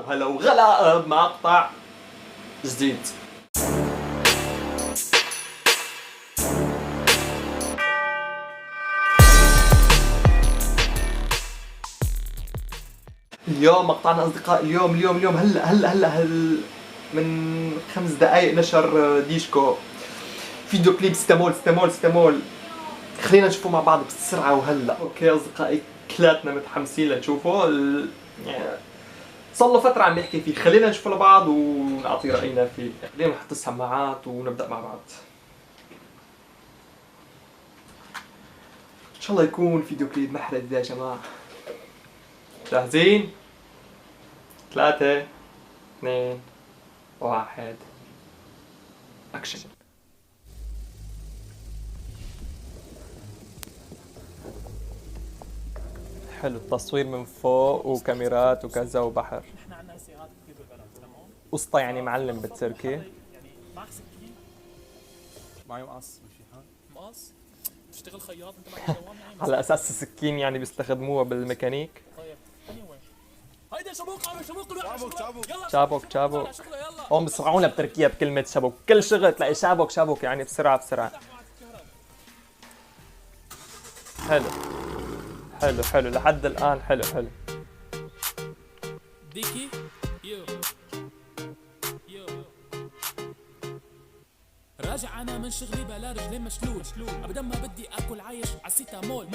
وهلا وغلا بمقطع جديد. اليوم مقطعنا أصدقاء، اليوم هلا من 5 دقايق نشر ديشكو فيديو كليب ستامول. خلينا نشوفه مع بعض بسرعة وهلا. اوكي أصدقائي، كلاتنا متحمسين لنشوفه. يعني صار له فترة عم نحكي فيه، خلينا نشوفه لبعض ونعطي رأينا فيه. خلينا نحط السماعات ونبدأ مع بعض. إن شاء الله يكون فيديو كليب محرج يا جماعة. جاهزين؟ 3 2 1 أكشن. حلو التصوير من فوق وكاميرات وكذا وبحر. قسطة يعني معلم بالتركي. معي مقص ماشي حال؟ مقص؟ تشتغل خياط انت معك دوام يعني؟ على اساس السكين يعني بيستخدموها بالميكانيك. طيب هيدا شابوك عم شابوك شابوك هون بيصرعونا بتركيا بكلمة شابوك، كل شغل تلاقي شابوك يعني بسرعة. حلو لحد الآن حلو. ديكي يو راجع انا من شغلي بلا رجلي مشلول ابدا ما بدي اكل عايش عالسيتامول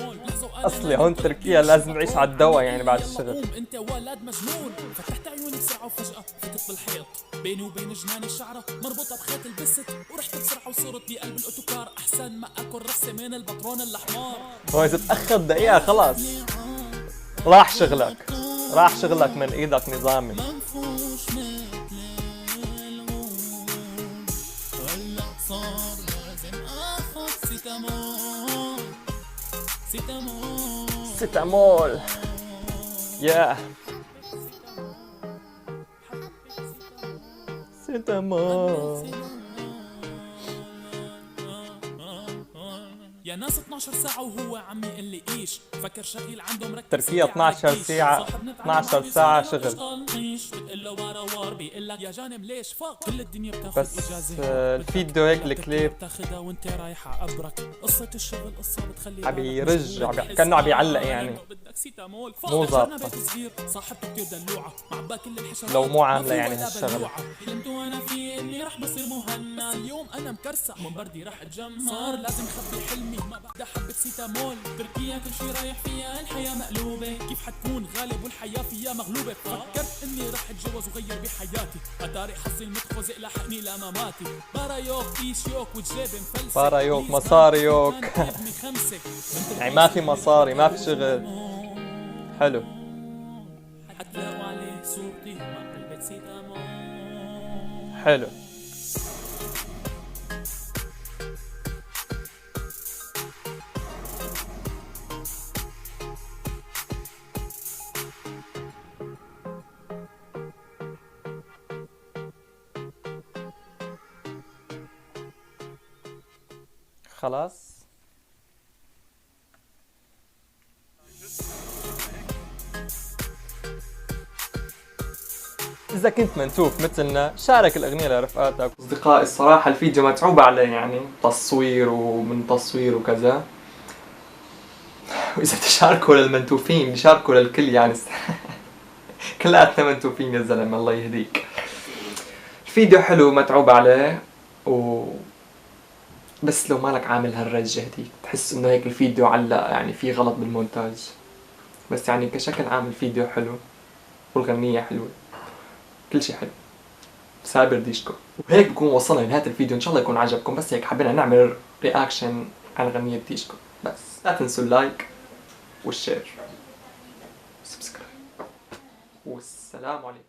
اصلي هون تركيا لازم نعيش على الدواء يعني بعد الشغل. انت ولد مجنون فتحت عيوني بسرعه وفجاه فتت بالحيط بيني وبين جناني الشعره مربوطه بخيط البست ورحت بسرعه وصرت بقلب الاوتوكار احسن ما اكل رفسه من البطرون الاحمر. هو اذا تاخر دقيقه خلاص راح شغلك من ايدك نظامي. سيتامول يا سيتامول. يا ناس 12 ساعة وهو عم يقول لي ايش فكر شغيل عنده مركز تركيا 12 ساعة شغل. بيقول لك يا جانب ليش فاق كل الدنيا بتاخذ بس اجازة الفيديو هيك الكليب بتاخذها وانت رايحة ابرك قصة الشغل قصة بتخلي عم يرج كأنه عم يعلق يعني مو ظابطة. صاحبته كتير دلوعة مع كل الحشرات لو مو عاملة يعني هالشغلة. حلمت وانا في اني رح بصير مهنا اليوم انا مكرسة من بردي رح اتجمع صار لازم خبي حلمي ما بعد حبة سيتامول تركيا كل شي رايح فيها الحياة مقلوبة كيف حتكون غالب والحياة فيها مغلوبة فكرت اني رح اتجوز وغير بحياتي اتاري حظي المتخوزق لحقني لاماماتي بارايوك ايشيوك وجيب مفلسة بارايوك مصاريوك يعني ما في مصاري ما في شغل. حلو حتلاقوا عليه صورتي مع علبة سيتامول. حلو خلاص. إذا كنت منتوف مثلنا شارك الأغنية لرفقاتك. أصدقائي الصراحة الفيديو متعوب عليه يعني تصوير وكذا. وإذا تشاركوا للمنتوفين شاركوا للكل يعني كلاتنا منتوفين يا زلمة الله يهديك. الفيديو حلو متعوب عليه بس لو مالك عامل هالرجة هديك تحس انه هيك الفيديو علق يعني في غلط بالمونتاج. بس يعني كشكل عام الفيديو حلو والغنية حلوة كل شي حلو. سابر ديشكو. وهيك بكون وصلنا لنهاية الفيديو، ان شاء الله يكون عجبكم. بس هيك حبينا نعمل رياكشن على غنية ديشكو. بس لا تنسوا اللايك والشير والسبسكرايب والسلام عليكم.